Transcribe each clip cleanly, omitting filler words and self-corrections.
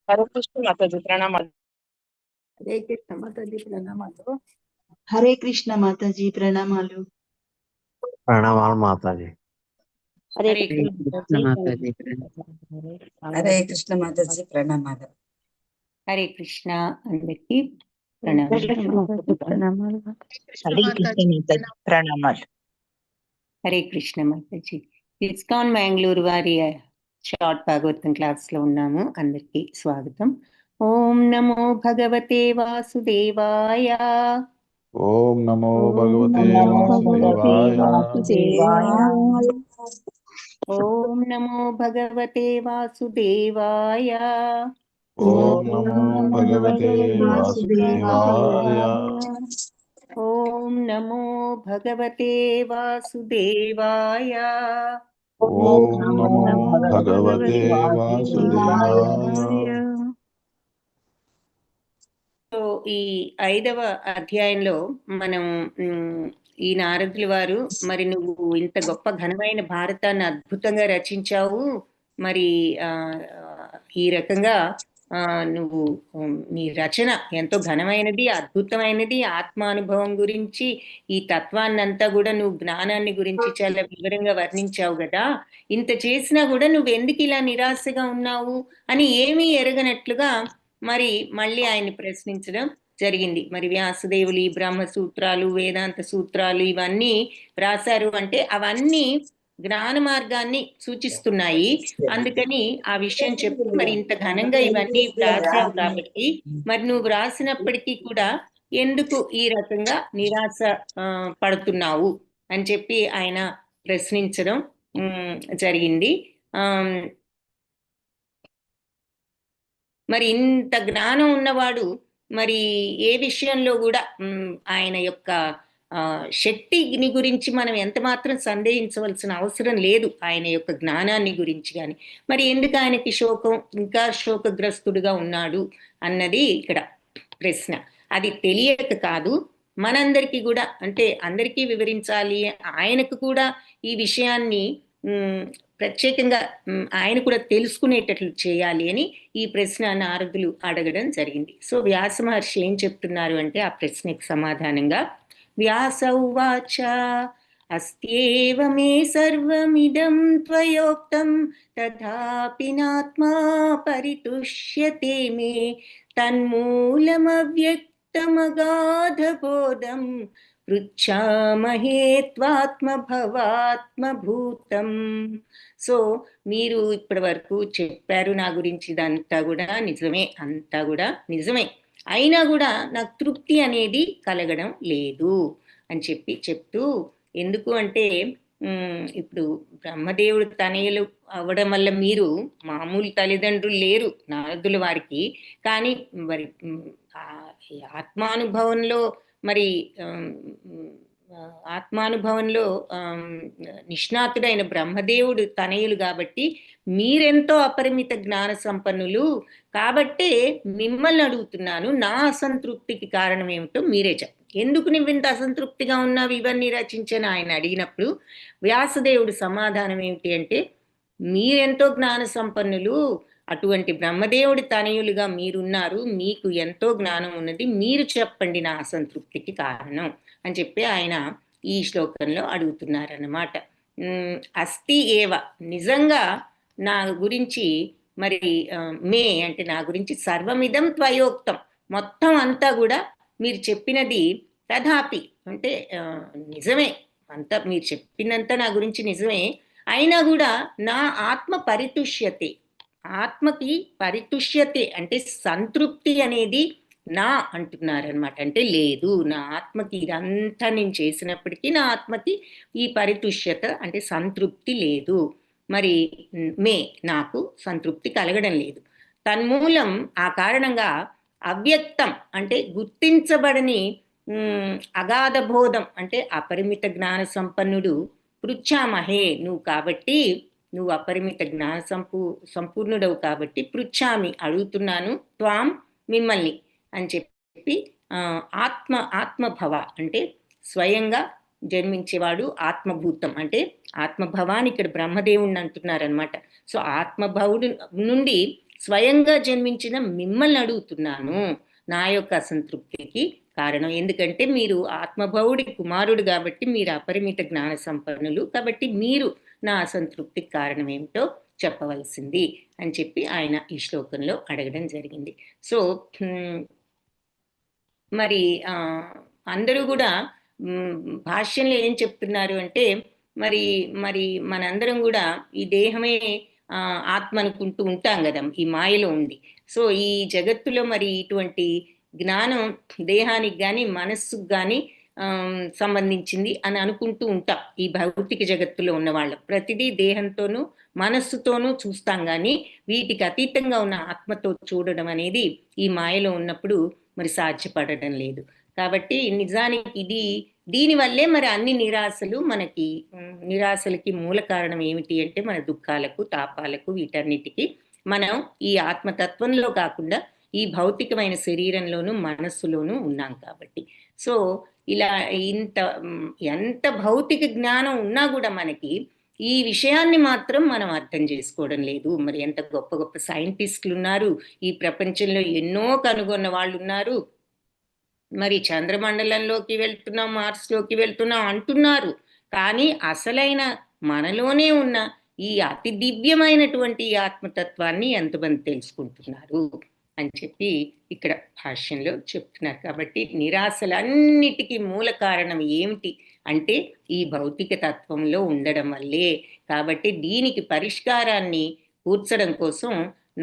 హరే కృష్ణ మాతాజీ ప్రణామాలు. హరే కృష్ణ మాతాజీ ప్రణామాలు. హరే కృష్ణ మాతాజీ ప్రణామాలు. ప్రణామాలు మాతాజీ. హరే కృష్ణ మాతాజీ హరే కృష్ణ మాతాజీ ప్రణామాలు. హరే కృష్ణ అందరికి ప్రణామాలు. హరే కృష్ణ మాతాజీ ప్రణామాలు. హరే కృష్ణ మాతాజీ. ఇస్కాన్ బెంగళూరు వారి షార్ట్ భాగవతం క్లాస్ లో ఉన్నాము. అందరికి స్వాగతం. ఓం నమో భగవతే వాసుదేవాయ. ఓం నమో భగవతే వాసుదేవాయ. ఓం నమో భగవతే వాసుదేవాయ. ఓం నమో భగవతే వాసుదేవాయ. ఓం నమో భగవతే వాసుదేవాయ. ఓం నమో భగవతే వాసుదేవాయ. సో ఈ 5వ అధ్యాయంలో మనం ఈ నారదుల వారు, మరి నువ్వు ఇంత గొప్ప ఘనమైన భారతాన్ని అద్భుతంగా రచించావు, మరి ఈ రకంగా నువ్వు నీ రచన ఎంతో ఘనమైనది, అద్భుతమైనది. ఆత్మానుభవం గురించి, ఈ తత్వాన్ని అంతా కూడా నువ్వు జ్ఞానాన్ని గురించి చాలా వివరంగా వర్ణించావు కదా. ఇంత చేసినా కూడా నువ్వు ఎందుకు ఇలా నిరాశగా ఉన్నావు అని ఏమీ ఎరగనట్లుగా మరి మళ్ళీ ఆయన్ని ప్రశ్నించడం జరిగింది. మరి వ్యాసదేవులు ఈ బ్రహ్మ సూత్రాలు, వేదాంత సూత్రాలు ఇవన్నీ రాశారు అంటే అవన్నీ జ్ఞాన మార్గాన్ని సూచిస్తున్నాయి. అందుకని ఆ విషయం చెప్పి, మరి ఇంత ఘనంగా ఇవన్నీ రాశావు కాబట్టి మరి నువ్వు రాసినప్పటికీ కూడా ఎందుకు ఈ రకంగా నిరాశ పడుతున్నావు అని చెప్పి ఆయన ప్రశ్నించడం జరిగింది. మరి ఇంత జ్ఞానం ఉన్నవాడు మరి ఏ విషయంలో కూడా ఆయన యొక్క శక్తిని గురించి మనం ఎంత మాత్రం సందేహించవలసిన అవసరం లేదు. ఆయన యొక్క జ్ఞానాన్ని గురించి కానీ మరి ఎందుకు ఆయనకి శోకం, ఇంకా శోకగ్రస్తుడుగా ఉన్నాడు అన్నది ఇక్కడ ప్రశ్న. అది తెలియక కాదు, మనందరికీ కూడా, అంటే అందరికీ వివరించాలి, ఆయనకు కూడా ఈ విషయాన్ని ప్రత్యేకంగా ఆయన కూడా తెలుసుకునేటట్లు చేయాలి అని ఈ ప్రశ్న నారదులు అడగడం జరిగింది. సో వ్యాస మహర్షి ఏం చెప్తున్నారు అంటే ఆ ప్రశ్నకు సమాధానంగా, వ్యాస ఉవాచ అస్త్యేవ మే సర్వమిదం త్వయోక్తం తథాపి నాత్మా పరితుష్యతే మే తన్మూలమవ్యక్తమగాధబోధం పృచ్ఛామహే త్వాత్మభవాత్మభూతం. సో మీరు ఇప్పటి వరకు చెప్పారు నా గురించి, ఇదంతా కూడా నిజమే, అంతా కూడా నిజమే, అయినా కూడా నాకు తృప్తి అనేది కలగడం లేదు అని చెప్తూ, ఎందుకు అంటే ఇప్పుడు బ్రహ్మదేవుడు తనయులు అవ్వడం వల్ల మీరు మామూలు తల్లిదండ్రులు లేరు నారదుల వారికి, కానీ మరి ఆత్మానుభవంలో నిష్ణాతుడైన బ్రహ్మదేవుడు తనయులు కాబట్టి మీరెంతో అపరిమిత జ్ఞాన సంపన్నులు కాబట్టే మిమ్మల్ని అడుగుతున్నాను, నా అసంతృప్తికి కారణం ఏమిటో మీరే చెప్పండి. ఎందుకు నువ్వు ఇంత అసంతృప్తిగా ఉన్నావు ఇవన్నీ రచించని ఆయన అడిగినప్పుడు వ్యాసదేవుడు సమాధానం ఏమిటి అంటే, మీరెంతో జ్ఞాన సంపన్నులు, అటువంటి బ్రహ్మదేవుడి తనయులుగా మీరున్నారు, మీకు ఎంతో జ్ఞానం ఉన్నది, మీరు చెప్పండి నా అసంతృప్తికి కారణం అని చెప్పి ఆయన ఈ శ్లోకంలో అడుగుతున్నారన్నమాట. అస్తి ఏవ, నిజంగా నా గురించి మరి మే అంటే నా గురించి సర్వమిదం త్వయోక్తం, మొత్తం అంతా కూడా మీరు చెప్పినది, తథాపి అంటే నిజమే, అంతా మీరు చెప్పినంత నా గురించి నిజమే, అయినా కూడా నా ఆత్మ పరితుష్యతే, ఆత్మకి పరితుష్యతే అంటే సంతృప్తి అనేది నా అంటున్నారనమాట. అంటే లేదు, నా ఆత్మకి ఇదంతా నేను చేసినప్పటికీ నా ఆత్మకి ఈ పరితుష్యత అంటే సంతృప్తి లేదు, మరి నాకు సంతృప్తి కలగడం లేదు. తన్మూలం ఆ కారణంగా అవ్యక్తం అంటే గుర్తించబడని అగాధ బోధం అంటే అపరిమిత జ్ఞాన సంపన్నుడు, పృచ్ఛామహే నువ్వు కాబట్టి, నువ్వు అపరిమిత జ్ఞాన సంపూర్ణుడవు కాబట్టి పృచ్ఛామి అడుగుతున్నాను, త్వాం మిమ్మల్ని అని చెప్పి ఆత్మభవ అంటే స్వయంగా జన్మించేవాడు, ఆత్మభూతం అంటే ఆత్మభవాన్ని ఇక్కడ బ్రహ్మదేవుడిని అంటున్నారనమాట. సో ఆత్మభవుడు నుండి స్వయంగా జన్మించిన మిమ్మల్ని అడుగుతున్నాను నా యొక్క అసంతృప్తికి కారణం. ఎందుకంటే మీరు ఆత్మభవుడి కుమారుడు కాబట్టి మీరు అపరిమిత జ్ఞాన సంపన్నులు కాబట్టి మీరు నా అసంతృప్తికి కారణం ఏమిటో చెప్పవలసింది అని చెప్పి ఆయన ఈ శ్లోకంలో అడగడం జరిగింది. సో మరి అందరూ కూడా భాష్యంలో ఏం చెప్తున్నారు అంటే మరి మరి మనందరం కూడా ఈ దేహమే ఆత్మ అనుకుంటూ ఉంటాం కదా, ఈ మాయలో ఉంది. సో ఈ జగత్తులో మరి ఇటువంటి జ్ఞానం దేహానికి కానీ మనస్సుకు కానీ సంబంధించింది అని అనుకుంటూ ఉంటాం. ఈ భౌతిక జగత్తులో ఉన్న వాళ్ళం ప్రతిదీ దేహంతోనూ మనస్సుతోనూ చూస్తాం, కానీ వీటికి అతీతంగా ఉన్న ఆత్మతో చూడడం అనేది ఈ మాయలో ఉన్నప్పుడు మరి సాధ్యపడడం లేదు. కాబట్టి నిజానికి దీనివల్లే మరి అన్ని నిరాశలకి మూల కారణం ఏమిటి అంటే మన దుఃఖాలకు, తాపాలకు, వీటన్నిటికీ మనం ఈ ఆత్మతత్వంలో కాకుండా ఈ భౌతికమైన శరీరంలోనూ మనస్సులోనూ ఉన్నాం కాబట్టి. సో ఇలా ఎంత భౌతిక జ్ఞానం ఉన్నా కూడా మనకి ఈ విషయాన్ని మాత్రం మనం అర్థం చేసుకోవడం లేదు. మరి ఎంత గొప్ప గొప్ప సైంటిస్టులు ఉన్నారు ఈ ప్రపంచంలో, ఎన్నో కనుగొన్న వాళ్ళు ఉన్నారు. మరి చంద్రమండలంలోకి వెళ్తున్నాం, మార్స్లోకి వెళ్తున్నాం అంటున్నారు, కానీ అసలైన మనలోనే ఉన్న ఈ అతి దివ్యమైనటువంటి ఈ ఆత్మతత్వాన్ని ఎంతమంది తెలుసుకుంటున్నారు అని చెప్పి ఇక్కడ భాష్యంలో చెప్తున్నారు. కాబట్టి నిరాశలన్నిటికీ మూల కారణం ఏమిటి అంటే ఈ భౌతిక తత్వంలో ఉండడం వల్లే. కాబట్టి దీనికి పరిష్కారాన్ని కూర్చడం కోసం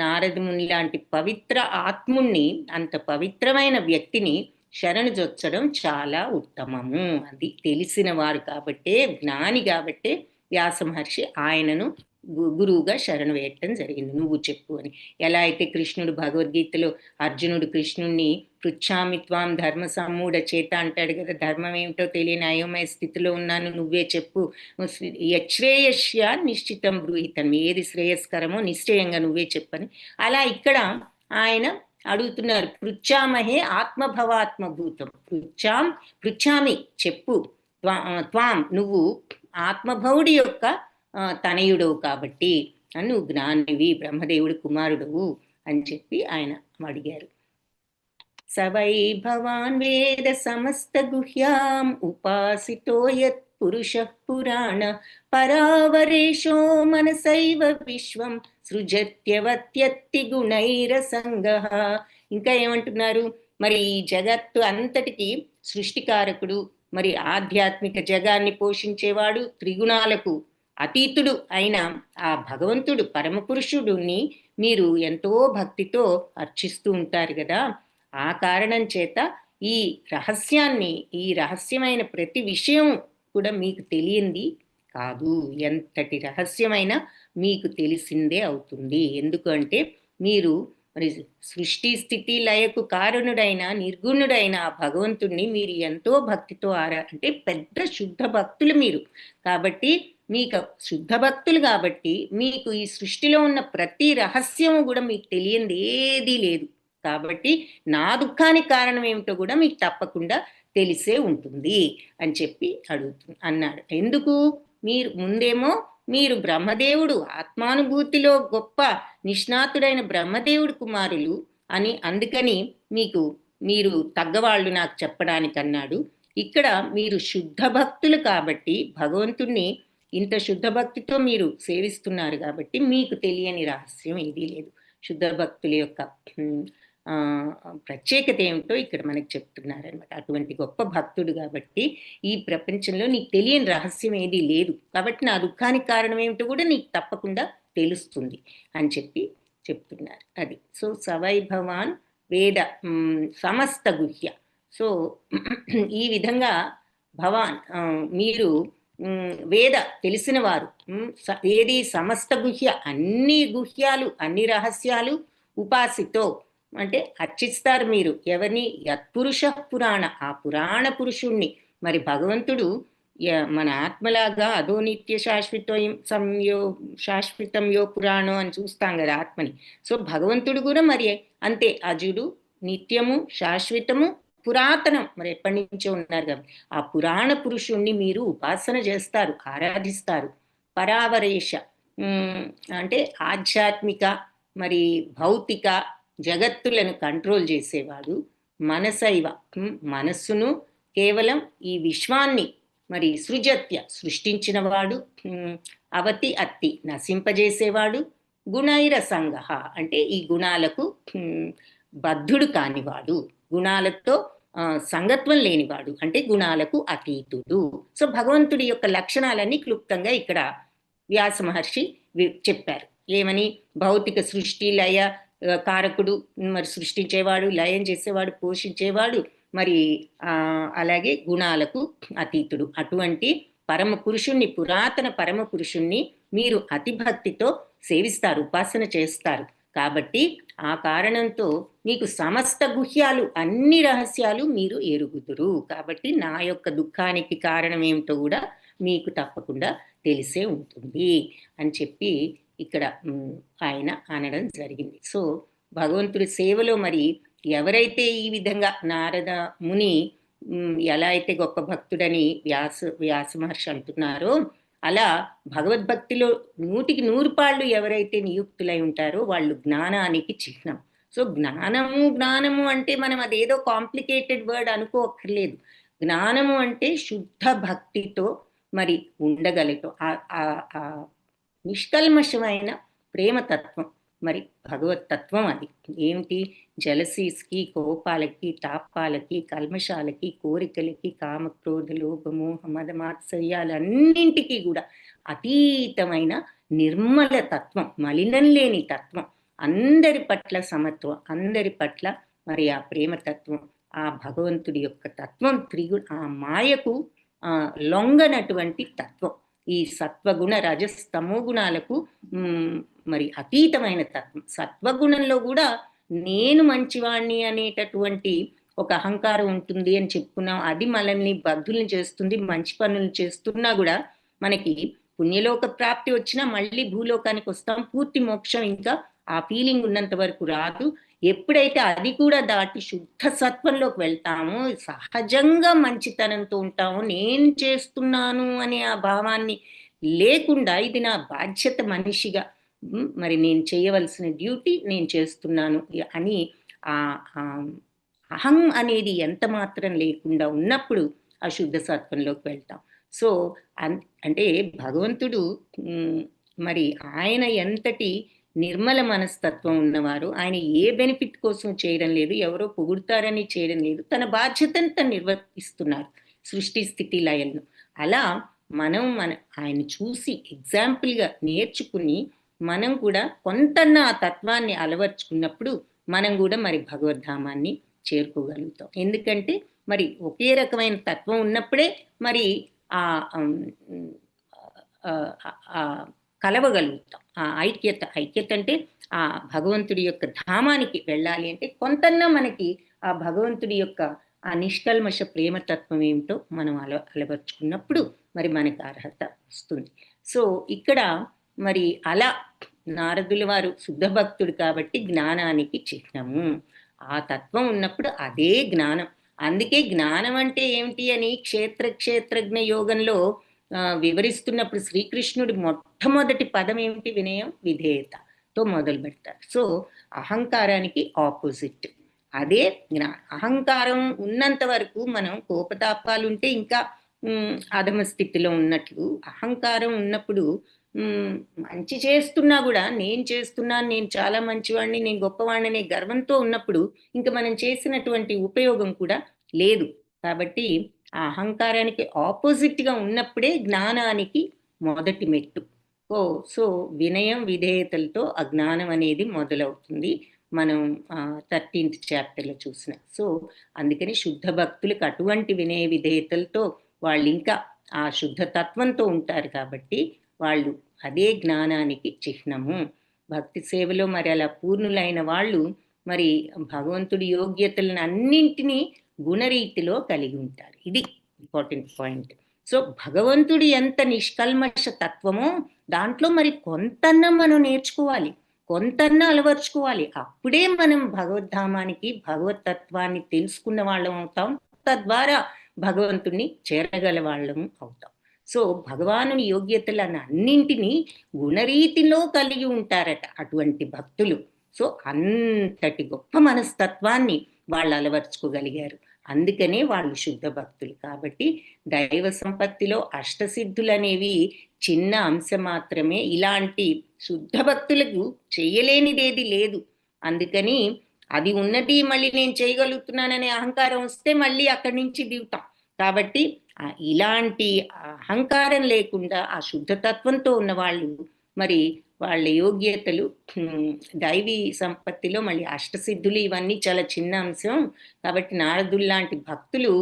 నారద ముని లాంటి పవిత్ర ఆత్ముణ్ణి, అంత పవిత్రమైన వ్యక్తిని శరణుజొచ్చడం చాలా ఉత్తమము. అది తెలిసిన వారు కాబట్టే, జ్ఞాని కాబట్టే వ్యాస మహర్షి ఆయనను గురువుగా శరణు వేయటం జరిగింది. నువ్వు చెప్పు అని. ఎలా అయితే కృష్ణుడు భగవద్గీతలో అర్జునుడు కృష్ణుణ్ణి పృచ్ఛామి త్వాం ధర్మ సమ్మూఢ చేత అంటాడు కదా, ధర్మం ఏమిటో తెలియని అయోమయ స్థితిలో ఉన్నాను, నువ్వే చెప్పు, యశ్రేయస్య నిశ్చితం బ్రూహితం, ఏది శ్రేయస్కరమో నిశ్చయంగా నువ్వే చెప్పని. అలా ఇక్కడ ఆయన అడుగుతున్నారు, పృచ్ఛామహే ఆత్మభవాత్మభూతం, పృచ్ఛామి చెప్పు, త్వాం నువ్వు ఆత్మభవుడి యొక్క తనయుడవు కాబట్టి నువ్వు జ్ఞానివి, బ్రహ్మదేవుడి కుమారుడవు అని చెప్పి ఆయన అడిగారు. సవై భవాన్ వేద సమస్త గుహ్యాం ఉపాసితో యత్ పురుష పురాణ పరావరేషో మనసైవ విశ్వం సృజత్యవత్యత్తి గుణైరసంగః. ఇంకా ఏమంటున్నారు, మరి ఈ జగత్తు అంతటికి సృష్టికారకుడు, మరి ఆధ్యాత్మిక జగాన్ని పోషించేవాడు, త్రిగుణాలకు అతీతుడు అయిన ఆ భగవంతుడు పరమపురుషుడిని మీరు ఎంతో భక్తితో అర్చిస్తూ ఉంటారు కదా. ఆ కారణం చేత ఈ రహస్యమైన ప్రతి విషయం కూడా మీకు తెలియంది కాదు, ఎంతటి రహస్యమైన మీకు తెలిసిందే అవుతుంది. ఎందుకంటే మీరు మరి సృష్టి స్థితి లయకు కారణుడైన నిర్గుణుడైన ఆ భగవంతుణ్ణి మీరు ఎంతో భక్తితో అంటే పెద్ద శుద్ధ భక్తులు మీరు కాబట్టి, మీకు శుద్ధ భక్తులు కాబట్టి మీకు ఈ సృష్టిలో ఉన్న ప్రతి రహస్యము కూడా మీకు తెలియంది ఏదీ లేదు. కాబట్టి నా దుఃఖానికి కారణం ఏమిటో కూడా మీకు తప్పకుండా తెలిసే ఉంటుంది అని చెప్పి అన్నాడు. ఎందుకు? ముందేమో మీరు బ్రహ్మదేవుడు ఆత్మానుభూతిలో గొప్ప నిష్ణాతుడైన బ్రహ్మదేవుడు కుమారులు అని, అందుకని మీరు తగ్గవాళ్ళు నాకు చెప్పడానికి అన్నాడు. ఇక్కడ మీరు శుద్ధ భక్తులు కాబట్టి, భగవంతుణ్ణి ఇంత శుద్ధ భక్తితో మీరు సేవిస్తున్నారు కాబట్టి మీకు తెలియని రహస్యం ఏదీ లేదు. శుద్ధ భక్తుల యొక్క ప్రత్యేకత ఏమిటో ఇక్కడ మనకు చెప్తున్నారనమాట. అటువంటి గొప్ప భక్తుడు కాబట్టి ఈ ప్రపంచంలో నీకు తెలియని రహస్యం ఏదీ లేదు, కాబట్టి నా దుఃఖానికి కారణం ఏమిటో కూడా నీకు తప్పకుండా తెలుస్తుంది అని చెప్పి చెప్తున్నారు. అది. సో సవై భవాన్ వేద సమస్త గుహ్య. సో ఈ విధంగా భవాన్ మీరు వేద తెలిసిన వారు, ఏది సమస్త గుహ్య అన్ని గుహ్యాలు అన్ని రహస్యాలు, ఉపాసితో అంటే అర్చిస్తారు మీరు ఎవరిని, యత్పురుష పురాణ ఆ పురాణ పురుషుణ్ణి. మరి భగవంతుడు మన ఆత్మలాగా అదో నిత్య శాశ్వతం యో పురాణం అని చూస్తాం కదా ఆత్మని. సో భగవంతుడు కూడా మరి అంతే, అజుడు, నిత్యము, శాశ్వతము, పురాతనం, మరి ఎప్పటి నుంచో ఉన్నారు కాబట్టి ఆ పురాణ పురుషుణ్ణి మీరు ఉపాసన చేస్తారు, ఆరాధిస్తారు. పరావరేష అంటే ఆధ్యాత్మిక మరి భౌతిక జగత్తులను కంట్రోల్ చేసేవాడు. మనసైవ మనస్సును కేవలం ఈ విశ్వాన్ని మరి సృజత్య సృష్టించినవాడు. అవతి అత్తి నశింపజేసేవాడు. గుణైర సంగ అంటే ఈ గుణాలకు బద్ధుడు కానివాడు, గుణాలతో సంగత్వం లేనివాడు, అంటే గుణాలకు అతీతుడు. సో భగవంతుడి యొక్క లక్షణాలన్నీ క్లుప్తంగా ఇక్కడ వ్యాస మహర్షి చెప్పారు. ఏమని? భౌతిక సృష్టి లయ కారకుడు, మరి సృష్టించేవాడు, లయం చేసేవాడు, పోషించేవాడు, మరి అలాగే గుణాలకు అతీతుడు. అటువంటి పరమ పురుషుణ్ణి, పురాతన పరమ పురుషుణ్ణి మీరు అతిభక్తితో సేవిస్తారు, ఉపాసన చేస్తారు. కాబట్టి ఆ కారణంతో మీకు సమస్త గుహ్యాలు, అన్ని రహస్యాలు మీరు ఎరుగుదురు. కాబట్టి నా యొక్క దుఃఖానికి కారణం ఏమిటో కూడా మీకు తప్పకుండా తెలిసే ఉంటుంది అని చెప్పి ఇక్కడ ఆయన అనడం జరిగింది. సో భగవంతుడి సేవలో మరి ఎవరైతే ఈ విధంగా నారద ముని ఎలా అయితే గొప్ప భక్తుడని వ్యాస మహర్షి అంటున్నారో, అలా భగవద్భక్తిలో 100% పాళ్ళు ఎవరైతే నియుక్తులై ఉంటారో వాళ్ళు జ్ఞానానికి చిహ్నం. సో జ్ఞానము అంటే మనం అదేదో కాంప్లికేటెడ్ వర్డ్ అనుకోక్కర్లేదు. జ్ఞానము అంటే శుద్ధ భక్తితో మరి ఉండగలటం, ఆ నిష్కల్మషమైన ప్రేమతత్వం, మరి భగవత్ తత్వం. అది ఏమిటి? జలసీస్కి, కోపాలకి, తాపాలకి, కల్మషాలకి, కోరికలకి, కామక్రోధ లోభమోహ మదమాత్సర్యాలన్నింటికీ కూడా అతీతమైన నిర్మల తత్వం, మలినం లేని తత్వం, అందరి పట్ల సమత్వం, అందరి పట్ల మరి ఆ ప్రేమతత్వం, ఆ భగవంతుడి యొక్క తత్వం, ఆ మాయకు లొంగనటువంటి తత్వం, ఈ సత్వగుణ రజస్తమో గుణాలకు మరి అతీతమైన తత్వం. సత్వగుణంలో కూడా నేను మంచివాణ్ణి అనేటటువంటి ఒక అహంకారం ఉంటుంది అని చెప్పుకున్నాం. అది మనల్ని బద్ధుల్ని చేస్తుంది. మంచి పనులు చేస్తున్నా కూడా మనకి పుణ్యలోక ప్రాప్తి వచ్చినా మళ్ళీ భూలోకానికి వస్తాం. పూర్తి మోక్షం ఇంకా ఆ ఫీలింగ్ ఉన్నంత వరకు రాదు. ఎప్పుడైతే అది కూడా దాటి శుద్ధ సత్వంలోకి వెళ్తామో, సహజంగా మంచితనంతో ఉంటామో, నేను చేస్తున్నాను అనే ఆ భావాన్ని లేకుండా ఇది నా బాధ్యత మనిషిగా, మరి నేను చేయవలసిన డ్యూటీ నేను చేస్తున్నాను అని ఆ అహం అనేది ఎంత మాత్రం లేకుండా ఉన్నప్పుడు ఆ శుద్ధ సత్వంలోకి వెళ్తాం. సో అంటే భగవంతుడు మరి ఆయన ఎంతటి నిర్మల మనస్తత్వం ఉన్నవారు. ఆయన ఏ బెనిఫిట్ కోసం చేయడం లేదు, ఎవరో పొగుడతారని చేయడం లేదు, తన బాధ్యతను తను నిర్వర్తిస్తున్నారు సృష్టి స్థితి లయలను. అలా మనం ఆయన చూసి ఎగ్జాంపుల్గా నేర్చుకుని మనం కూడా కొంతన్న ఆ తత్వాన్ని అలవర్చుకున్నప్పుడు మనం కూడా మరి భగవద్ధామాన్ని చేరుకోగలుగుతాం. ఎందుకంటే మరి ఒకే రకమైన తత్వం ఉన్నప్పుడే మరి కలవగలుగుతాం. ఆ ఐక్యత అంటే ఆ భగవంతుడి యొక్క ధామానికి వెళ్ళాలి అంటే కొంతన్నా మనకి ఆ భగవంతుడి యొక్క ఆ నిష్కల్మష ప్రేమతత్వం ఏమిటో మనం అలవర్చుకున్నప్పుడు మరి మనకు అర్హత వస్తుంది. సో ఇక్కడ మరి అలా నారదుల వారు శుద్ధ భక్తుడు కాబట్టి జ్ఞానానికి చిహ్నము. ఆ తత్వం ఉన్నప్పుడు అదే జ్ఞానం. అందుకే జ్ఞానం అంటే ఏమిటి అని క్షేత్రజ్ఞ యోగంలో వివరిస్తున్నప్పుడు శ్రీకృష్ణుడి మొట్టమొదటి పదం ఏమిటి? వినయం విధేయతతో మొదలు పెడతారు. సో అహంకారానికి ఆపోజిట్ అదే జ్ఞానం. అహంకారం ఉన్నంత వరకు మనం కోపతాపాలు ఉంటే ఇంకా అధమ స్థితిలో ఉన్నట్లు, అహంకారం ఉన్నప్పుడు మంచి చేస్తున్నా కూడా నేను చేస్తున్నాను, నేను చాలా మంచివాడిని, నేను గొప్పవాడిని అనే గర్వంతో ఉన్నప్పుడు ఇంకా మనం చేసినటువంటి ఉపయోగం కూడా లేదు. కాబట్టి ఆ అహంకారానికి ఆపోజిట్గా ఉన్నప్పుడే జ్ఞానానికి మొదటి మెట్టు. సో వినయం విధేయతలతో ఆ జ్ఞానం అనేది మొదలవుతుంది. మనం 13th చాప్టర్లో చూసిన. సో అందుకని శుద్ధ భక్తులకు అటువంటి వినయ విధేయతలతో వాళ్ళు ఇంకా ఆ శుద్ధ తత్వంతో ఉంటారు కాబట్టి వాళ్ళు అదే జ్ఞానానికి చిహ్నము. భక్తి సేవలో మరి అలా పూర్ణులైన వాళ్ళు మరి భగవంతుడి యోగ్యతలను అన్నింటినీ గుణరీతిలో కలిగి ఉంటారు. ఇది ఇంపార్టెంట్ పాయింట్. సో భగవంతుడి ఎంత నిష్కల్మష తత్వమో దాంట్లో మరి కొంతన్నా మనం నేర్చుకోవాలి, కొంతన్నా అలవర్చుకోవాలి. అప్పుడే మనం భగవద్ధామానికి, భగవతత్వాన్ని తెలుసుకున్న వాళ్ళం అవుతాం. తద్వారా భగవంతుడిని చేరగల వాళ్ళము అవుతాం. సో భగవానుని యోగ్యతలను అన్నింటినీ గుణరీతిలో కలిగి ఉంటారట అటువంటి భక్తులు. సో అంతటి గొప్ప మనస్తత్వాన్ని వాళ్ళు అలవర్చుకోగలిగారు. అందుకనే వాళ్ళు శుద్ధ భక్తులు. కాబట్టి దైవ సంపత్తిలో అష్టసిద్ధులు అనేవి చిన్న అంశం మాత్రమే. ఇలాంటి శుద్ధ భక్తులకు చేయలేనిదేది లేదు. అందుకని అది ఉన్నది మళ్ళీ నేను చేయగలుగుతున్నాననే అహంకారం వస్తే మళ్ళీ అక్కడి నుంచి దిగుతాం. కాబట్టి ఇలాంటి అహంకారం లేకుండా ఆ శుద్ధతత్వంతో ఉన్న వాళ్ళు మరి వాళ్ళ యోగ్యతలు దైవీ సంపత్తిలో మళ్ళీ అష్టసిద్ధులు ఇవన్నీ చాలా చిన్న అంశం. కాబట్టి నారదులు లాంటి భక్తులు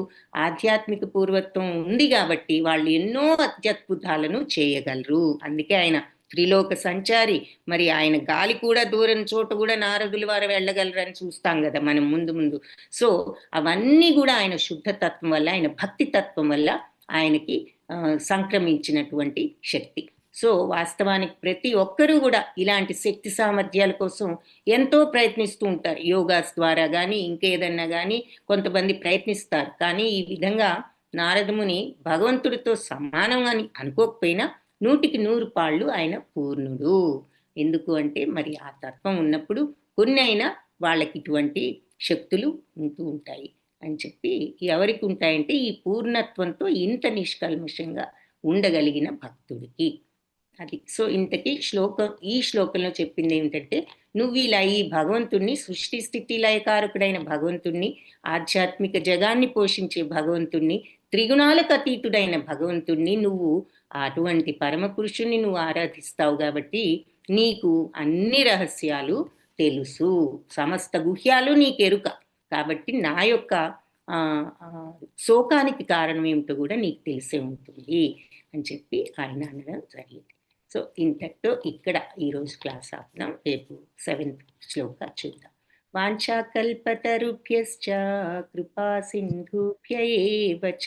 ఆధ్యాత్మిక పూర్వత్వం ఉంది కాబట్టి వాళ్ళు ఎన్నో అత్యద్భుతాలను చేయగలరు. అందుకే ఆయన త్రిలోక సంచారి. మరి ఆయన గాలి కూడా దూరం చోట కూడా నారదుల వారు వెళ్ళగలరని చూస్తాం కదా మనం ముందు. సో అవన్నీ కూడా ఆయన శుద్ధతత్వం వల్ల, ఆయన భక్తి తత్వం వల్ల ఆయనకి సంక్రమించినటువంటి శక్తి. సో వాస్తవానికి ప్రతి ఒక్కరూ కూడా ఇలాంటి శక్తి సామర్థ్యాల కోసం ఎంతో ప్రయత్నిస్తూ ఉంటారు. యోగాస్ ద్వారా కానీ ఇంకేదన్నా కానీ కొంతమంది ప్రయత్నిస్తారు. కానీ ఈ విధంగా నారదముని భగవంతుడితో సమానం అని అనుకోకపోయినా 100కి 100 పాళ్ళు ఆయన పూర్ణుడు. ఎందుకు అంటే మరి ఆ తత్వం ఉన్నప్పుడు కొన్ని అయినా వాళ్ళకి ఇటువంటి శక్తులు ఉంటూ ఉంటాయి అని చెప్పి. ఎవరికి ఉంటాయంటే ఈ పూర్ణత్వంతో ఇంత నిష్కల్మషంగా ఉండగలిగిన భక్తుడికి. అది. సో ఇంతకీ ఈ శ్లోకంలో చెప్పింది ఏమిటంటే, నువ్వు ఇలా ఈ భగవంతుణ్ణి, సృష్టి స్థితి లయకారకుడైన భగవంతుణ్ణి, ఆధ్యాత్మిక జగాన్ని పోషించే భగవంతుణ్ణి, త్రిగుణాలకు అతీతుడైన భగవంతుణ్ణి, నువ్వు అటువంటి పరమ పురుషుణ్ణి నువ్వు ఆరాధిస్తావు కాబట్టి నీకు అన్ని రహస్యాలు తెలుసు, సమస్త గుహ్యాలు నీకెరుక. కాబట్టి నా యొక్క శోకానికి కారణం ఏమిటో కూడా నీకు తెలిసే ఉంటుంది అని చెప్పి ఆయన అనడం జరిగింది. సో ఇంతటితో ఇక్కడ ఈరోజు క్లాస్ ఆపుదాం. రేపు 7th శ్లోక చూద్దాం. వాంఛాకల్పతరుభ్యశ్చ కృపా సింధుభ్య ఏవ చ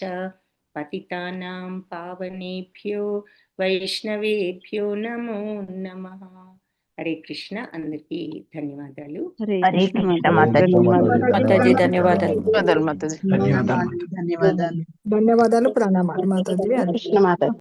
పతితానాం పావనేభ్యో వైష్ణవేభ్యో నమో నమః. హరే కృష్ణ. అందరికీ ధన్యవాదాలు. హరే కృష్ణ మాతాజీ. మాతాజీ ధన్యవాదాలు. మాతాజీ. ధన్యవాదాలు. ధన్యవాదాలు. ప్రణామాలు మాతాజీ. కృష్ణ మాతాజీ.